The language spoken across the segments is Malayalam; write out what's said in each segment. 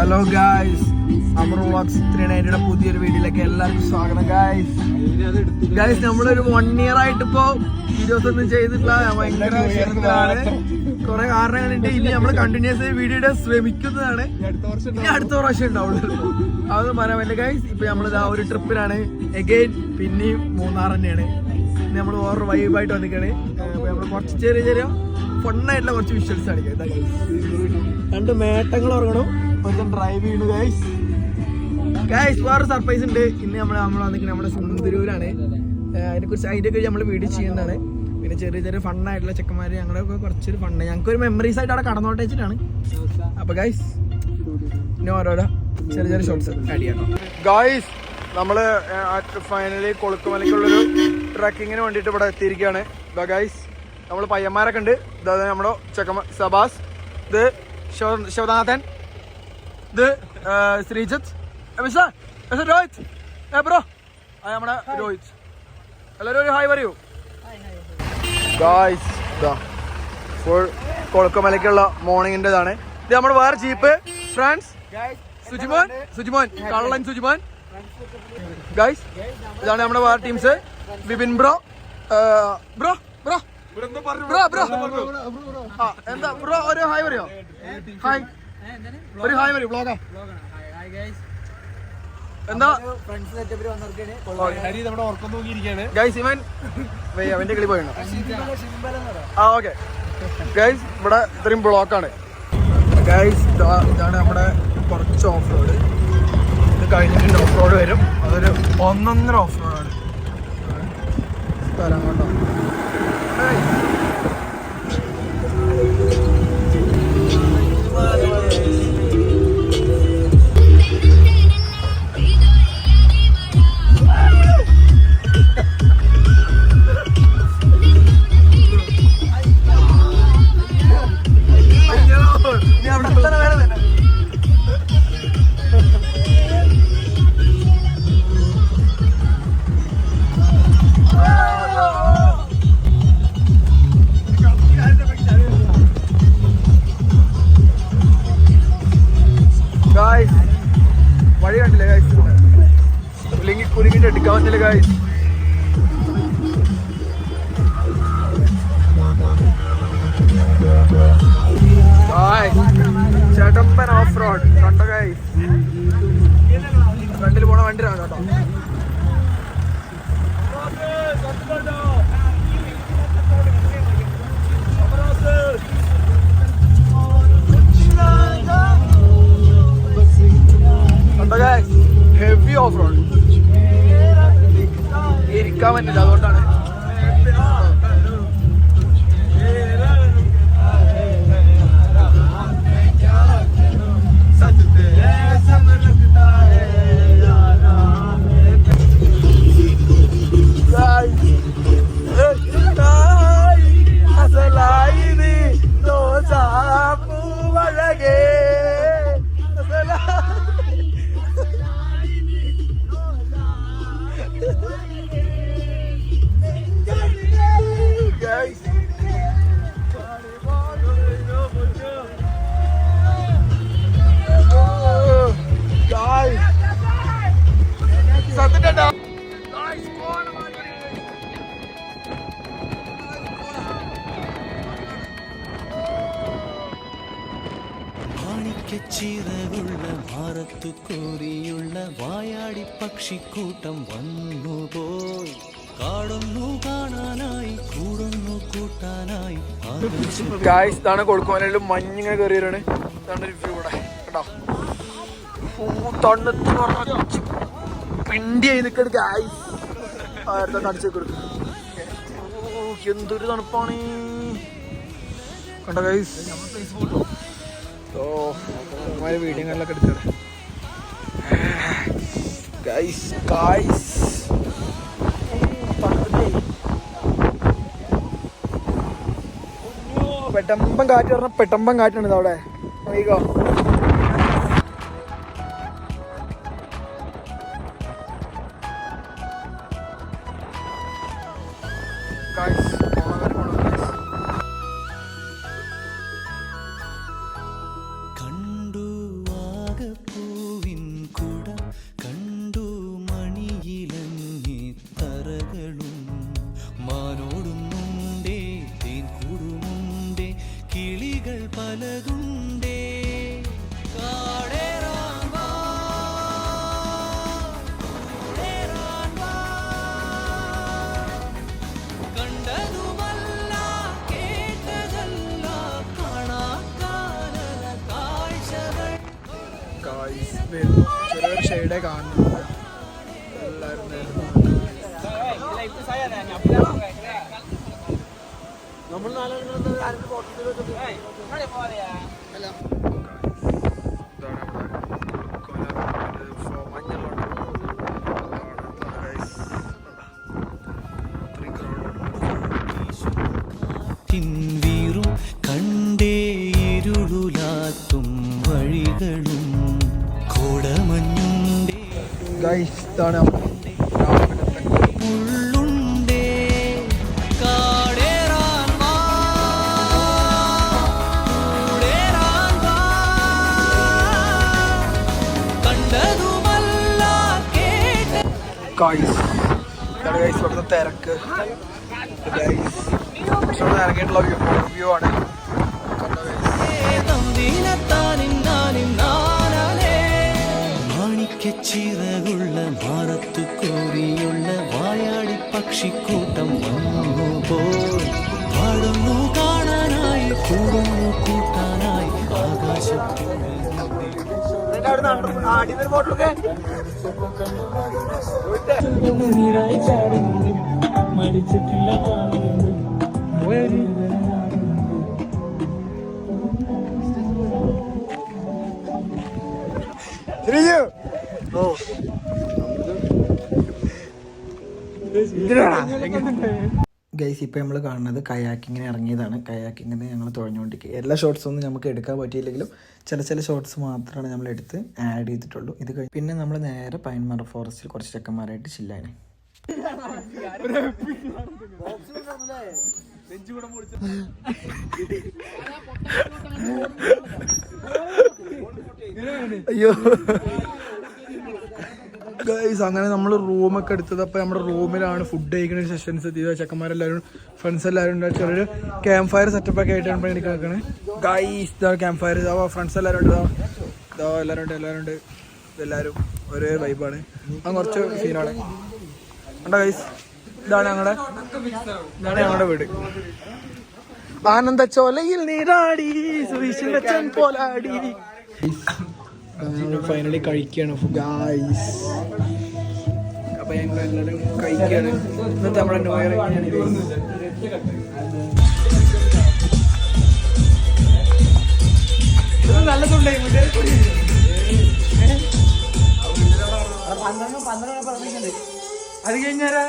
ഹലോ ഗായ്സ്, അമർ വ്ളോഗ്സ് 390 പുതിയൊരു വീഡിയോയിലേക്ക് എല്ലാവർക്കും സ്വാഗതം. ഗായ്സ് നമ്മളൊരു 1 year ആയിട്ട് ഇപ്പോ വീഡിയോസ് ഒന്നും ചെയ്തിട്ടില്ല. ഭയങ്കര ക്ഷീണത്തിലാണ്. കുറെ കാരണങ്ങളുണ്ട്. ഇനി നമ്മൾ കണ്ടിന്യൂസ് വീഡിയോ ഇടാൻ ശ്രമിക്കുന്നതാണ്. ഇനി അടുത്ത പ്രാവശ്യം ഉണ്ടാവുള്ളൂ, അതൊന്നും പറയാൻ പറ്റില്ല. ഗായ്സ് ഇപ്പൊ നമ്മളിത് ആ ഒരു ട്രിപ്പിലാണ്. എഗെയിൻ പിന്നെയും മൂന്നാർ തന്നെയാണ്. നമ്മൾ വേറൊരു വൈബായിട്ട് വന്നിക്കാണ്. നമ്മൾ കുറച്ച് ചെറിയ ചെറിയ ഫണ്ണായിട്ടുള്ള കുറച്ച് വിഷ്വൽസ് കാണിക്കാം. രണ്ട് മേട്ടങ്ങൾ ഉറങ്ങണം, ഒരു ഡ്രൈവ് ചെയ്യുന്നു. ഗൈസ് വേറെ സർപ്രൈസ് ഉണ്ട്. ഇന്ന് നമ്മൾ വന്നിരിക്കുന്നത് നമ്മുടെ സുന്ദരൂരാണ്. അതിനെക്കുറിച്ച് അതിൻ്റെയൊക്കെ നമ്മൾ വീഡിയോ ചെയ്യുന്നതാണ്. പിന്നെ ചെറിയ ചെറിയ ഫണ്ണായിട്ടുള്ള ചെക്കന്മാർ ഞങ്ങളൊക്കെ കുറച്ചൊരു ഫണ്ട് ഞങ്ങൾക്കൊരു മെമ്മറീസ് ആയിട്ട് അവിടെ കടന്നോട്ടെ വെച്ചിട്ടാണ്. അപ്പോൾ ഗൈസ് ഇനി ഓരോരോ ചെറിയ ചെറിയ ഷോട്ട്സ് ആഡ് ചെയ്യണം. ഗൈസ് നമ്മൾ ഫൈനലി കൊളുക്കുമലയ്ക്കുള്ളൊരു ട്രക്കിങ്ങിന് വേണ്ടിയിട്ട് ഇവിടെ എത്തിയിരിക്കുകയാണ്. ഗൈസ് നമ്മൾ പയ്യന്മാരൊക്കെ ഉണ്ട്. ഇതായത് നമ്മുടെ ചെക്കന്മാർ സബാസ്, ഇത് ശിവനാഥൻ, ഇത് ശ്രീജിത്ത്, രോഹിത്, ബ്രോ നമ്മുടെ രോഹിത്. എല്ലാവരും ഒരു ഹായ് പറയൂ. ഗായ്സ് ഫുൾ കൊളുക്കുമലയ്ക്കുള്ള മോർണിംഗിൻ്റെതാണ്. ഇത് നമ്മുടെ വേറെ ജീപ്പ് ഫ്രണ്ട്സ് സുജിമോൻ കള്ളൻ സുജിമോൻ. ഗായ്സ് ഇതാണ് നമ്മുടെ വേറെ teams. Vipin bro, bro bro bro bro എന്താ ബ്രോ ഒരു ഹായ് പറയോ? ഹായ് ഒരു ഹായ് പറയൂ. ബ്ലോഗാ എന്താ ഗൈസ് ഇവൻ അവന്റെ കളി പോയിണോ? ആ ഓക്കെ ഗൈസ് ഇവിടെ ഇത്രയും ബ്ലോക്കാണ്. ഗൈസ് ഇതാണ് നമ്മുടെ കുറച്ച് ഓഫ് റോഡ്. ഇത് കഴിഞ്ഞിട്ട് ഓഫ് റോഡ് വരും. അതൊരു 1.5 ഓഫ് റോഡാണ് സ്ഥലം കേട്ടോ. വഴി കണ്ടില്ലേ ഗൈസ്? ഇല്ലെങ്കിൽ കുരുങ്ങിട്ട് എടുക്കാൻ പറ്റില്ല ഗൈസ്. ചേട്ടമ്പൻ ഓഫ് റോഡ് കണ്ടോ ഗൈസ്? ഫ്രണ്ടിൽ പോണ വണ്ടിയിലാണ് കേട്ടോ. ഹെവി ഓഫ് റോഡ് ഇരിക്കാൻ പറ്റില്ല, അതുകൊണ്ടാണ്. ചിറകുള്ള ഭാരത്തു കോരിയുള്ള വായാടി പക്ഷിക്കൂട്ടം വന്നുപോയി. കാടൊന്നു കാണാനായി കൂടുന്നു കൂട്ടാനായി. ഗായ്സ് ഇതാണ് കൊളുക്കുമലയിലും മഞ്ഞിങ്ങനെ കയറിയാണ്. ഇതാണ് ഒരു വ്യൂ ഇവിടെ കേട്ടോ. തണുത്ത് പിണ്ടിയായി നിൽക്കണ് ഗായ്സ്. അടിച്ചു കൊടുക്കും. എന്തൊരു തണുപ്പാണ് കണ്ടോ ഗായ്സ്. വീഡിയോകളിലൊക്കെ എടുക്കണം ഗൈസ്. പെട്ടമ്പം കാറ്റ് പറഞ്ഞ പെട്ടമ്പം കാറ്റാണ് ഇത് അവിടെ. നോക്കിക്കോ ഗൈസ്. കണ്ടു ആകെ ചെറിയൊരു ഷെയ്ഡേ കാണുന്നുണ്ട്. എല്ലാവരും നമ്മൾ വീറും കണ്ടേ ഇരുളുലാത്തും വഴികളും കോടമഞ്ഞുണ്ടേ ഉള്ളുണ്ടേ കാടേറാൻ വാ, കൂടേറാൻ വാ. കണ്ടതുമല്ല കേട്ട ഇവിടുത്തെ തിരക്ക് ഇറങ്ങിയിട്ടുള്ള വ്യൂ ആണ്. മാണിക്കച്ചിറകുള്ള മാറത്തു കോരിയുള്ള വായാടി പക്ഷിക്കൂട്ടം വന്നുപോയി പാടുന്നു കാണാനായി കൂടുന്നു കൂട്ടാനായി ആകാശത്തിൽ ഗൈസ് ഇപ്പം നമ്മൾ കാണുന്നത് കയാക്കിങ്ങിന് ഇറങ്ങിയതാണ്. കയാക്കിങ്ങിന് ഞങ്ങൾ തുഴഞ്ഞുകൊണ്ടിരിക്കുക. എല്ലാ ഷോട്ട്സ് ഒന്നും നമുക്ക് എടുക്കാൻ പറ്റിയില്ലെങ്കിലും ചില ഷോട്ട്സ് മാത്രമാണ് നമ്മൾ എടുത്ത് ആഡ് ചെയ്തിട്ടുള്ളൂ. ഇത് കഴിഞ്ഞ് പിന്നെ നമ്മൾ നേരെ പൈൻമറ ഫോറസ്റ്റിൽ കുറച്ച് ചെക്കന്മാരായിട്ട് ചില്ലാണ്. അയ്യോ ഗൈസ്, അങ്ങനെ നമ്മൾ റൂമൊക്കെ എടുത്തത്. അപ്പോൾ നമ്മുടെ റൂമിലാണ് ഫുഡ് കഴിക്കുന്ന സെഷൻസ് എത്തിയത്. ചെക്കന്മാരെല്ലാവരും ഫ്രണ്ട്സ് എല്ലാവരും ഉണ്ട്. ചെറിയൊരു ക്യാമ്പ് ഫയർ സെറ്റപ്പൊക്കെ ആയിട്ടാണ് എനിക്ക് കേൾക്കണേ. ഗൈസ് ഇതാ ക്യാമ്പ് ഫയർ. ഇതാ ഫ്രണ്ട്സ് എല്ലാവരും ഉണ്ട്. ഇതാ എല്ലാവരും ഉണ്ട്. എല്ലാവരും ഒരേ വൈബാണ്. അത് കുറച്ച് സീനാണ് ഉണ്ടോ ഗൈസ്. ഇതാണ് ഞങ്ങളുടെ വീട്. ആനന്ദ ചോലയിൽ നീരാടി സുരീഷിൻ പോലാടി. ഫൈനലി കഴിക്കുകയാണ് ഗായ്സ്. അപ്പൊ ഞങ്ങൾ എല്ലാവരും കഴിക്കുകയാണ്. ഇന്നത്തെ നമ്മുടെ ന്യൂ ഇയർ നല്ലതുണ്ടായി. അത് കഴിഞ്ഞാരാ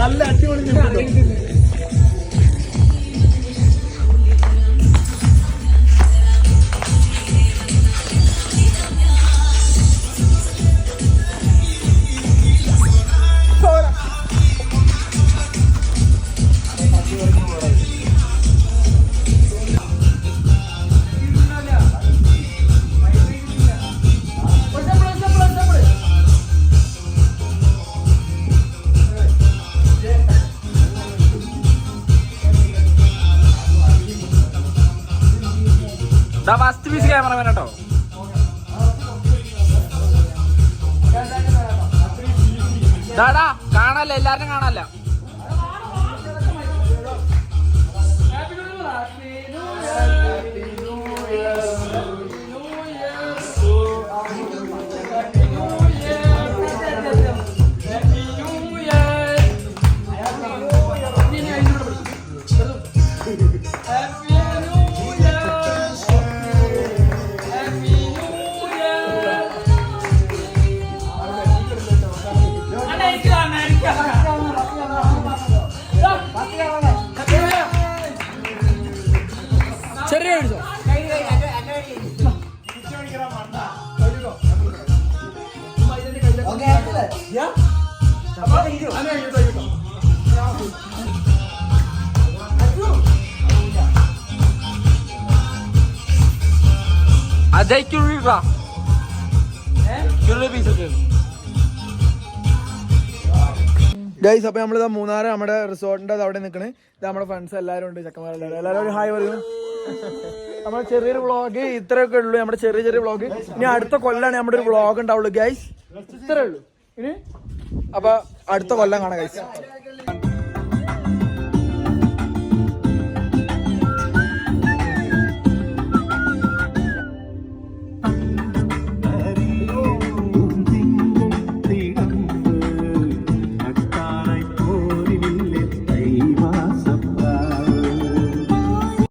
നല്ല അടിപൊളി. ഫസ്റ്റ് പീസ് ക്യാമറമാൻ കേട്ടോ. ദാടാ കാണാല്ല, എല്ലാരും കാണാല്ല. ചെറിയ ഗൈസ്. അപ്പൊ നമ്മളിതാ മൂന്നാറ് നമ്മുടെ റിസോർട്ടിന്റെ അവിടെ നിൽക്കണേ. ഇത് നമ്മുടെ ഫ്രണ്ട്സ് എല്ലാവരും ഉണ്ട്. ചെക്കന്മാരെല്ലാവരും എല്ലാവരും ഹായ് പറയും. നമ്മുടെ ചെറിയൊരു വ്ളോഗ് ഇത്രയൊക്കെ ഉള്ളൂ. നമ്മുടെ ചെറിയ ചെറിയ വ്ളോഗ്. ഇനി അടുത്ത കൊല്ലാണ് നമ്മുടെ ഒരു വ്ളോഗ് ഉണ്ടാവുള്ളൂ ഗൈസ്. ഇത്രേ ഉള്ളൂ ഇനി. അപ്പൊ അടുത്ത കൊല്ലം കാണാം ഗൈസ്.